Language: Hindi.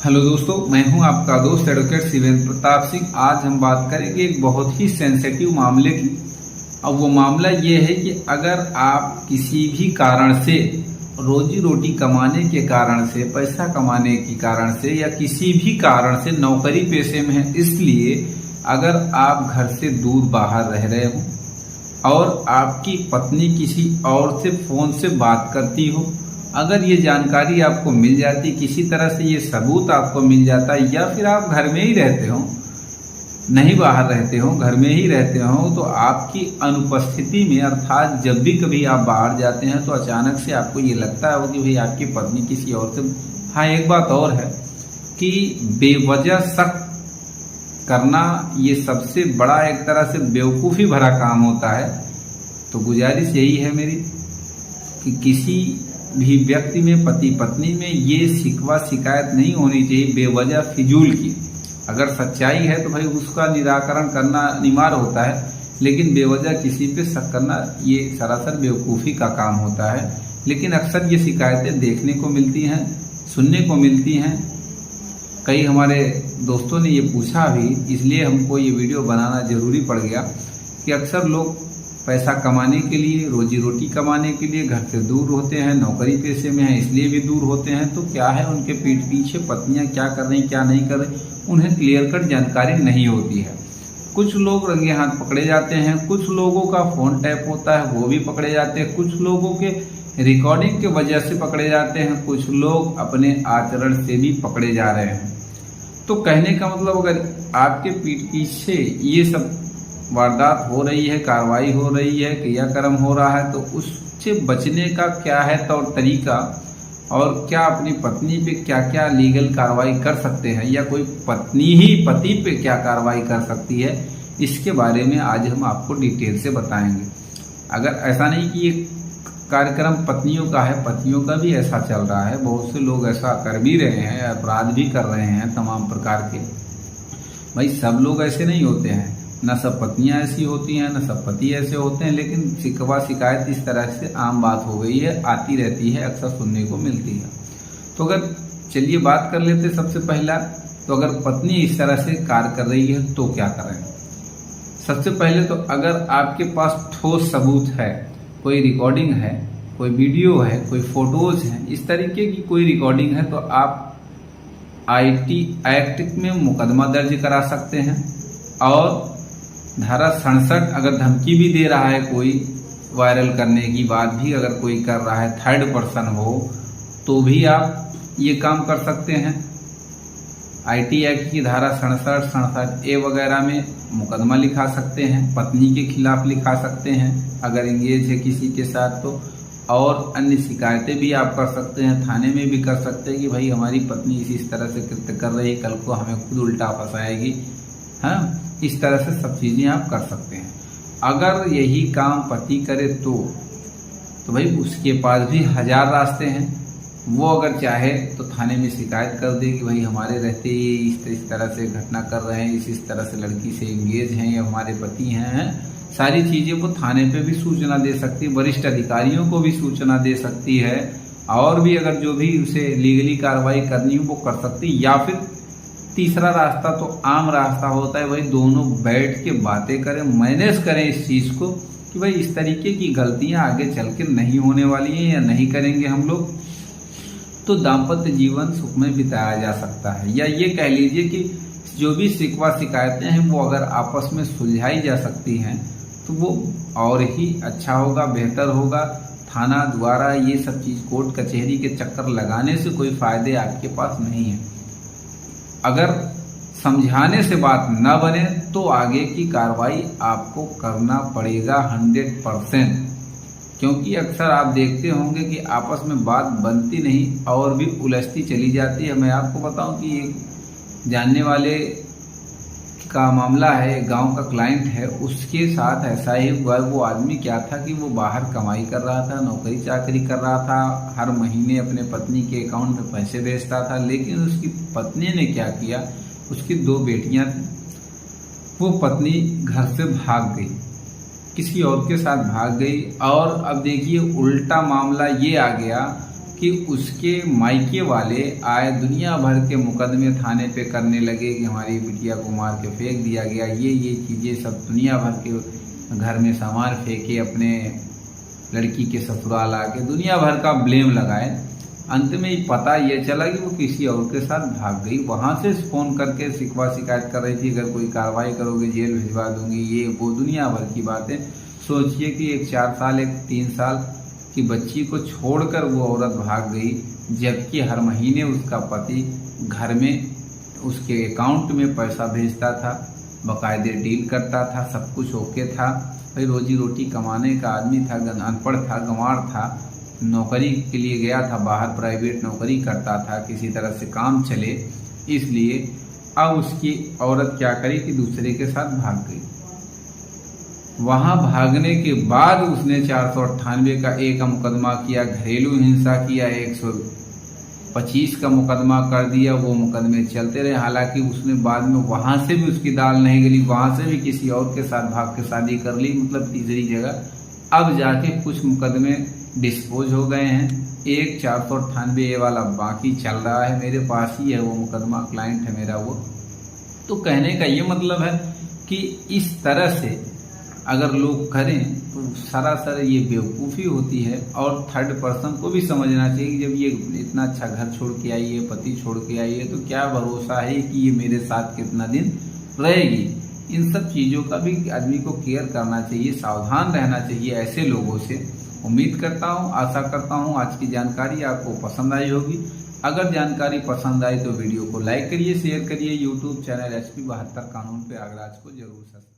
हेलो दोस्तों, मैं हूं आपका दोस्त एडवोकेट शिवेंद्र प्रताप सिंह। आज हम बात करेंगे एक बहुत ही सेंसिटिव मामले की। अब वो मामला ये है कि अगर आप किसी भी कारण से रोजी रोटी कमाने के कारण से, पैसा कमाने के कारण से या किसी भी कारण से नौकरी पेशे में है, इसलिए अगर आप घर से दूर बाहर रह रहे हो और आपकी पत्नी किसी और से फोन से बात करती हो, अगर ये जानकारी आपको मिल जाती, किसी तरह से ये सबूत आपको मिल जाता, या फिर आप घर में ही रहते हो, नहीं बाहर रहते हो, घर में ही रहते हो, तो आपकी अनुपस्थिति में, अर्थात जब भी कभी आप बाहर जाते हैं तो अचानक से आपको ये लगता है कि भाई आपकी पत्नी किसी और से। हाँ, एक बात और है कि बेवजह शक करना ये सबसे बड़ा एक तरह से बेवकूफ़ी भरा काम होता है। तो गुजारिश यही है मेरी कि किसी भी व्यक्ति में, पति पत्नी में ये शिकवा शिकायत नहीं होनी चाहिए बेवजह फिजूल की। अगर सच्चाई है तो भाई उसका निराकरण करना अनिवार्य होता है, लेकिन बेवजह किसी पे शक करना ये सरासर बेवकूफ़ी का काम होता है। लेकिन अक्सर ये शिकायतें देखने को मिलती हैं, सुनने को मिलती हैं। कई हमारे दोस्तों ने ये पूछा भी, इसलिए हमको ये वीडियो बनाना जरूरी पड़ गया कि अक्सर लोग पैसा कमाने के लिए, रोजी रोटी कमाने के लिए घर से दूर होते हैं, नौकरी पेशे में हैं इसलिए भी दूर होते हैं। तो क्या है, उनके पीठ पीछे पत्नियां क्या कर रही, क्या नहीं कर रही, उन्हें क्लियर कट जानकारी नहीं होती है। कुछ लोग रंगे हाथ पकड़े जाते हैं, कुछ लोगों का फोन टैप होता है वो भी पकड़े जाते हैं, कुछ लोगों के रिकॉर्डिंग के वजह से पकड़े जाते हैं, कुछ लोग अपने आचरण से भी पकड़े जा रहे हैं। तो कहने का मतलब, अगर आपके पीठ पीछे ये सब वारदात हो रही है, कार्रवाई हो रही है, क्रियाक्रम हो रहा है, तो उससे बचने का क्या है तौर तरीका, और क्या अपनी पत्नी पे क्या क्या लीगल कार्रवाई कर सकते हैं, या कोई पत्नी ही पति पे क्या कार्रवाई कर सकती है, इसके बारे में आज हम आपको डिटेल से बताएंगे। अगर ऐसा नहीं कि ये कार्यक्रम पत्नियों का है, पतियों का भी ऐसा चल रहा है। बहुत से लोग ऐसा कर भी रहे हैं, अपराध भी कर रहे हैं तमाम प्रकार के। भाई सब लोग ऐसे नहीं होते हैं, न सब पत्नियां ऐसी होती हैं, न सब पति ऐसे होते हैं, लेकिन शिकवा शिकायत इस तरह से आम बात हो गई है, आती रहती है, अक्सर सुनने को मिलती है। तो अगर चलिए बात कर लेते सबसे पहला, तो अगर पत्नी इस तरह से कार्य कर रही है तो क्या करें। सबसे पहले तो अगर आपके पास ठोस सबूत है, कोई रिकॉर्डिंग है, कोई वीडियो है, कोई फोटोज है, इस तरीके की कोई रिकॉर्डिंग है, तो आप IT एक्ट में मुकदमा दर्ज करा सकते हैं। और धारा 67 अगर धमकी भी दे रहा है कोई, वायरल करने की बात भी अगर कोई कर रहा है, थर्ड पर्सन हो, तो भी आप ये काम कर सकते हैं। IT एक्ट की धारा 67, 67A वगैरह में मुकदमा लिखा सकते हैं, पत्नी के खिलाफ लिखा सकते हैं अगर इंगेज है किसी के साथ तो। और अन्य शिकायतें भी आप कर सकते हैं, थाने में भी कर सकते हैं कि भाई हमारी पत्नी इस तरह से कृत्य कर रही है, कल को हमें खुद उल्टा फंसाएगी। हाँ, इस तरह से सब चीजें आप कर सकते हैं। अगर यही काम पति करे तो भाई उसके पास भी हजार रास्ते हैं। वो अगर चाहे तो थाने में शिकायत कर दे कि भाई हमारे रहते ये इस तरह से घटना कर रहे हैं, इस तरह से लड़की से एंगेज हैं या हमारे पति हैं। सारी चीजें वो थाने पे भी सूचना दे सकती है, वरिष्ठ अधिकारियों को भी सूचना दे सकती है, और भी अगर जो भी उसे लीगली कार्रवाई करनी हो वो कर सकती है। या फिर तीसरा रास्ता तो आम रास्ता होता है, भाई दोनों बैठ के बातें करें, मैनेज करें इस चीज को कि भाई इस तरीके की गलतियां आगे चल के नहीं होने वाली हैं या नहीं करेंगे हम लोग, तो दाम्पत्य जीवन सुख में बिताया जा सकता है। या ये कह लीजिए कि जो भी शिकवा शिकायतें हैं वो अगर आपस में सुलझाई जा सकती हैं तो वो और ही अच्छा होगा, बेहतर होगा। थाना द्वारा ये सब चीज, कोर्ट कचहरी के चक्कर लगाने से कोई फायदे आपके पास नहीं है। अगर समझाने से बात न बने तो आगे की कार्रवाई आपको करना पड़ेगा 100%, क्योंकि अक्सर आप देखते होंगे कि आपस में बात बनती नहीं और भी उलझती चली जाती है। मैं आपको बताऊं कि एक जानने वाले का मामला है, गांव का क्लाइंट है, उसके साथ ऐसा ही हुआ। वो आदमी क्या था कि वो बाहर कमाई कर रहा था, नौकरी चाकरी कर रहा था, हर महीने अपने पत्नी के अकाउंट में पैसे भेजता था, लेकिन उसकी पत्नी ने क्या किया, उसकी 2 बेटियां थी, वो पत्नी घर से भाग गई, किसी और के साथ भाग गई। और अब देखिए उल्टा मामला ये आ गया कि उसके मायके वाले आए दुनिया भर के मुकदमे थाने पे करने लगे कि हमारी बिटिया को मार के फेंक दिया गया, ये चीज़ें सब दुनिया भर के घर में सामान फेंके, अपने लड़की के ससुराल आके दुनिया भर का ब्लेम लगाए। अंत में ही पता ये चला कि वो किसी और के साथ भाग गई। वहाँ से फ़ोन करके शिकवा शिकायत कर रही थी, अगर कोई कार्रवाई करोगे जेल भिजवा दूंगी, ये वो दुनिया भर की बातें। सोचिए कि एक 4 साल एक 3 साल की बच्ची को छोड़कर वो औरत भाग गई, जबकि हर महीने उसका पति घर में उसके अकाउंट में पैसा भेजता था, बाकायदे डील करता था, सब कुछ ओके था। भाई रोजी रोटी कमाने का आदमी था, अनपढ़ था, गंवार था, नौकरी के लिए गया था बाहर, प्राइवेट नौकरी करता था, किसी तरह से काम चले, इसलिए अब उसकी औरत क्या करी कि दूसरे के साथ भाग गई। वहां भागने के बाद उसने 498 का एक मुकदमा किया, घरेलू हिंसा किया, 125 का मुकदमा कर दिया। वो मुकदमे चलते रहे, हालांकि उसने बाद में वहां से भी उसकी दाल नहीं गली, वहां से भी किसी और के साथ भाग के शादी कर ली, मतलब तीसरी जगह। अब जाके कुछ मुकदमे डिस्पोज हो गए हैं, एक 498 वाला बाकी चल रहा है, मेरे पास ही है वो मुकदमा, क्लाइंट है मेरा वो। तो कहने का ये मतलब है कि इस तरह से अगर लोग करें तो सरासर ये बेवकूफ़ी होती है। और थर्ड पर्सन को भी समझना चाहिए कि जब ये इतना अच्छा घर छोड़ के आई है, पति छोड़ के आई है, तो क्या भरोसा है कि ये मेरे साथ कितना दिन रहेगी। इन सब चीज़ों का भी आदमी को केयर करना चाहिए, सावधान रहना चाहिए ऐसे लोगों से। उम्मीद करता हूँ, आशा करता हूँ आज की जानकारी आपको पसंद आई होगी। अगर जानकारी पसंद आई तो वीडियो को लाइक करिए, शेयर करिए। यूट्यूब चैनल HP 72 कानून पे आगराज को जरूर सब्सक्राइब